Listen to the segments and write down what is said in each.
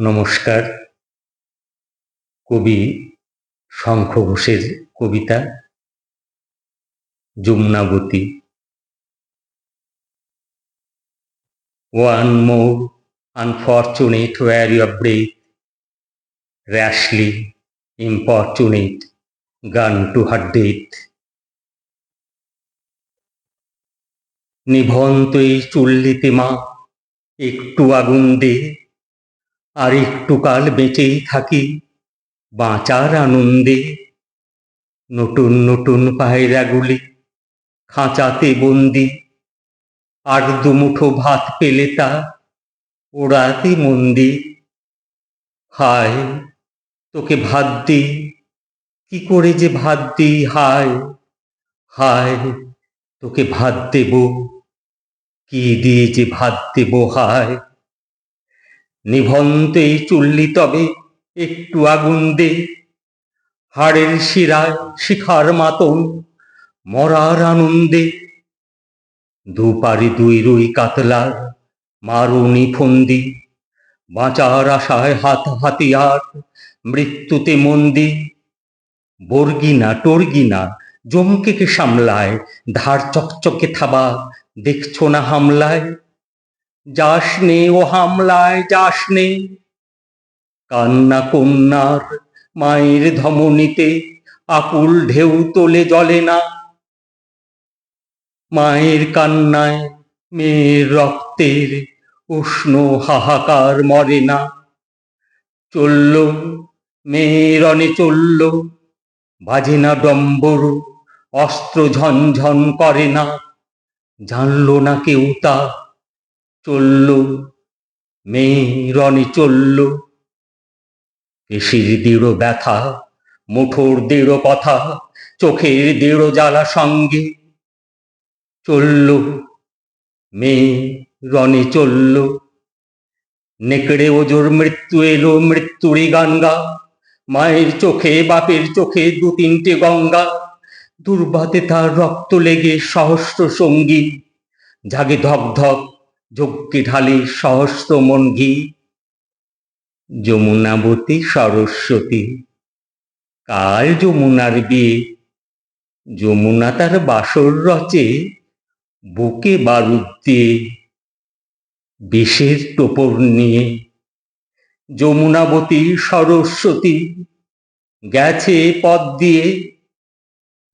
নমস্কার। কবি শঙ্খ ঘোষের কবিতা Jamunabati. One more unfortunate weary of breath, rashly importunate, gone to her death. নিভন্ত এই চুল্লিতে মা একটু আগুন দে, আর একটু কাল বেঁচেই থাকি বাঁচার আনন্দে। নতুন নতুন পায়রাগুলি খাঁচাতে বন্দি, আর দুমুঠো ভাত পেলে তা ওড়াতে মন্দি। হায় তোকে ভাত দিই, কি করে যে ভাত দিই, হায় হায় তোকে ভাত দেব, কি দিয়ে যে ভাত দেব, হায়। নিভন্ত এই চুল্লি তবে একটু আগুন দে, হাড়ের শিরায় শিখার মাতন মরার আনন্দে। দুপারি দুই রুই কাতলার মারুনি ফন্দি, বাঁচার আশায় হাত হাতিয়ার মৃত্যুতে মন্দি। বর্গিনা টর্গিনা জমকেকে সামলায়, ধার চকচকে থাবা দেখছো না হামলায়। যাস নে ও হামলায় যাস নে, কান্না কন্যার মায়ের ধমনীতে আকুল ঢেউ তোলে জলে না। মায়ের কান্নায় মেয়ের রক্তের উষ্ণ হাহাকার মরে না। চলল মেয়ে রণে চলল, বাজে না ডম্বরু, অস্ত্র ঝনঝন করে না। জানল না কেউ তা, চলল মেয়ে রণে চলল। পেশির দৃঢ় ব্যথা, মুঠোর দৃঢ় কথা, চোখের দৃঢ় জ্বালা সঙ্গে চলল মেয়ে রণে চলল। নেকড়ে ওজোর মৃত্যু এলো, মৃত্যুরই গান গা, মায়ের চোখে বাপের চোখে দু তিনটে গঙ্গা। দুর্বাতে তার রক্ত লেগে সহস্র সঙ্গী, জাগে ধক ধক যজ্ঞে ঢালে সহস্র মন ঘি। যমুনাবতী সরস্বতী, কাল যমুনার বিয়ে, যমুনা তার বাসর রচে বুকে বারুদ দিয়ে, বিষের টোপর নিয়ে। যমুনাবতী সরস্বতী গেছে পথ দিয়ে,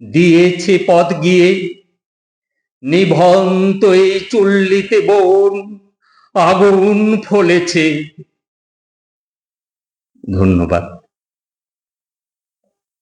দিয়েছে পথ গিয়ে। নিভন্ত এই চুল্লিতে বোন আগুন ফলেছে। ধন্যবাদ।